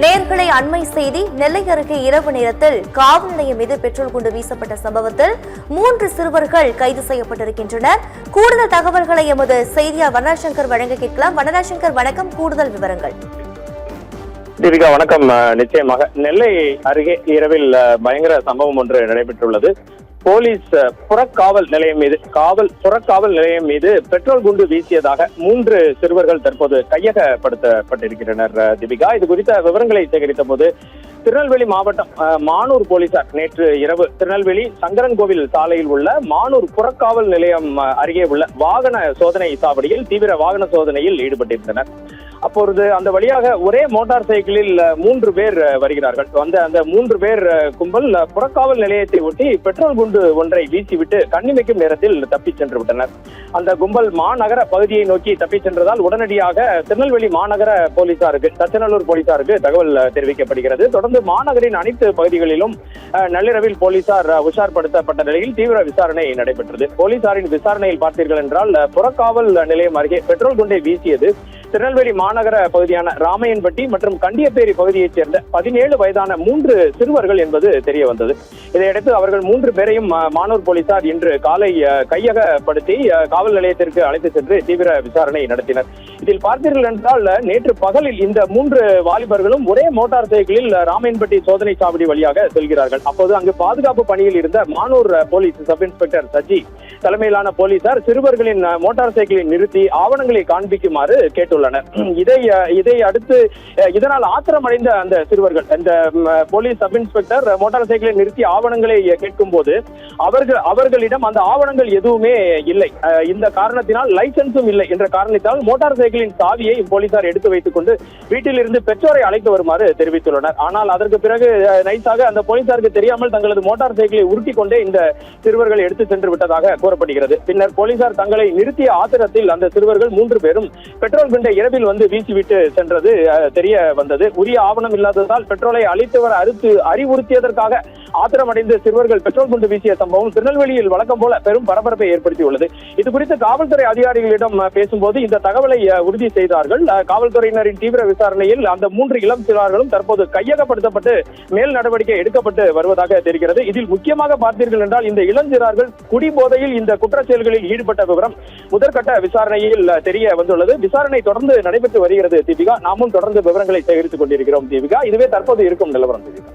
நேர்களை அண்மை செய்தி நெல்லை அருகே இரவு நேரத்தில் காவல் நிலையம் மீது பெட்ரோல் குண்டு வீசப்பட்ட சம்பவத்தில் 3 சிறுவர்கள் கைது செய்யப்பட்டிருக்கின்றனர். கூடுதல் தகவல்களை எமது செய்தியாளர் வனராஜசங்கர் வழங்க கேட்கலாம். வனராஜசங்கர், வணக்கம். கூடுதல் விவரங்கள். தீபிகா, வணக்கம். நிச்சயமாக நெல்லை அருகே இரவில் பயங்கர சம்பவம் ஒன்று நடைபெற்றுள்ளது. போலீஸ் புறக்காவல் நிலையம் மீது பெட்ரோல் குண்டு வீசியதாக 3 சிறுவர்கள் தற்போது கையகப்படுத்தப்பட்டிருக்கின்றனர். தீபிகா, இது குறித்த விவரங்களை சேகரித்த போது திருநெல்வேலி மாவட்டம் மானூர் போலீசார் நேற்று இரவு திருநெல்வேலி சங்கரன்கோவில் சாலையில் உள்ள மானூர் புறக்காவல் நிலையம் அருகே உள்ள வாகன சோதனை சாவடியில் தீவிர வாகன சோதனையில் ஈடுபட்டிருந்தனர். அப்பொழுது அந்த வழியாக ஒரே மோட்டார் சைக்கிளில் 3 பேர் வருகிறார்கள். அந்த 3 பேர் கும்பல் புறக்காவல் நிலையத்தை ஒட்டி பெட்ரோல் குண்டு ஒன்றை வீசிவிட்டு கண்ணிமைக்கும் நேரத்தில் தப்பிச் சென்று விட்டனர். அந்த கும்பல் மாநகர பகுதியை நோக்கி தப்பிச் சென்றதால் உடனடியாக திருநெல்வேலி மாநகர போலீசாருக்கு, தச்சநல்லூர் போலீசாருக்கு தகவல் தெரிவிக்கப்படுகிறது. தொடர்ந்து மாநகரின் அனைத்து பகுதிகளிலும் நள்ளிரவில் போலீசார் உஷார்படுத்தப்பட்ட நிலையில் தீவிர விசாரணை நடைபெற்றது. போலீசாரின் விசாரணையில் பார்த்தீர்கள் என்றால் புறக்காவல் நிலையம் அருகே பெட்ரோல் குண்டை வீசியது திருநெல்வேலி மாநகர பகுதியான ராமையன்பட்டி மற்றும் கண்டியப்பேரி பகுதியைச் சேர்ந்த 17 வயதான 3 சிறுவர்கள் என்பது தெரிய வந்தது. இதையடுத்து அவர்கள் 3 பேரையும் மானூர் போலீசார் இன்று காலை கையகப்படுத்தி காவல் நிலையத்திற்கு அழைத்து சென்று தீவிர விசாரணை நடத்தினர். இதில் பார்த்தீர்கள் என்றால் நேற்று பகலில் இந்த 3 வாலிபர்களும் ஒரே மோட்டார் சைக்கிளில் ராமையன்பட்டி சோதனை சாவடி வழியாக செல்கிறார்கள். அப்போது அங்கு பாதுகாப்பு பணியில் இருந்த Manur police sub inspector Saji தலைமையிலான போலீசார் சிறுவர்களின் மோட்டார் சைக்கிளை நிறுத்தி ஆவணங்களை காண்பிக்குமாறு கேட்டுள்ளனர். இதை அடுத்து இதனால் ஆத்திரமடைந்த அந்த சிறுவர்கள் இந்த போலீஸ் சப் இன்ஸ்பெக்டர் மோட்டார் சைக்கிளை நிறுத்தி ஆவணங்களை கேட்கும் போது அவர்களிடம் அந்த ஆவணங்கள் எதுவுமே இல்லை. இந்த காரணத்தினால் லைசன்ஸும் இல்லை என்ற காரணத்தால் மோட்டார் சைக்கிளின் சாவியை போலீசார் எடுத்து வைத்துக் கொண்டு வீட்டில் இருந்து பெற்றோரை அழைத்து வருமாறு தெரிவித்துள்ளனர். ஆனால் அதற்கு பிறகு நைஸாக அந்த போலீசாருக்கு தெரியாமல் தங்களது மோட்டார் சைக்கிளை உருட்டி கொண்டே இந்த சிறுவர்கள் எடுத்து சென்று விட்டதாக கூறப்படுகிறது. பின்னர் போலீசார் தங்களை நிறுத்திய ஆத்திரத்தில் அந்த சிறுவர்கள் 3 பேரும் பெட்ரோல் குண்டை இரவில் வந்து வீசிவிட்டு சென்றது தெரிய வந்தது. உரிய ஆவணம் இல்லாததால் பெட்ரோலை அழித்தவர் அறிவுறுத்தியதற்காக ஆத்திரமடைந்த சிறுவர்கள் பெட்ரோல் குண்டு வீசிய சம்பவம் திருநெல்வேலியில் வழக்கம் போல பெரும் பரபரப்பை ஏற்படுத்தியுள்ளது. இது குறித்து காவல்துறை அதிகாரிகளிடம் பேசும்போது இந்த தகவலை உறுதி செய்தார்கள். காவல்துறையினரின் தீவிர விசாரணையில் அந்த 3 இளம் சிறார்களும் தற்போது கையகப்படுத்தப்பட்டு மேல் நடவடிக்கை எடுக்கப்பட்டு வருவதாக தெரிகிறது. இதில் முக்கியமாக பார்த்தீர்கள் என்றால் இந்த இளஞ்சிறார்கள் குடிபோதையில் இந்த குற்ற செயல்களில் ஈடுபட்ட விவரம் முதற்கட்ட விசாரணையில் தெரிய வந்துள்ளது. விசாரணை தொடர்ந்து நடைபெற்று வருகிறது. தீபிகா, நாமும் தொடர்ந்து விவரங்களை சேகரித்துக் கொண்டிருக்கிறோம். தீபிகா, இதுவே தற்போது இருக்கும் நிலவரம். தீபிகா.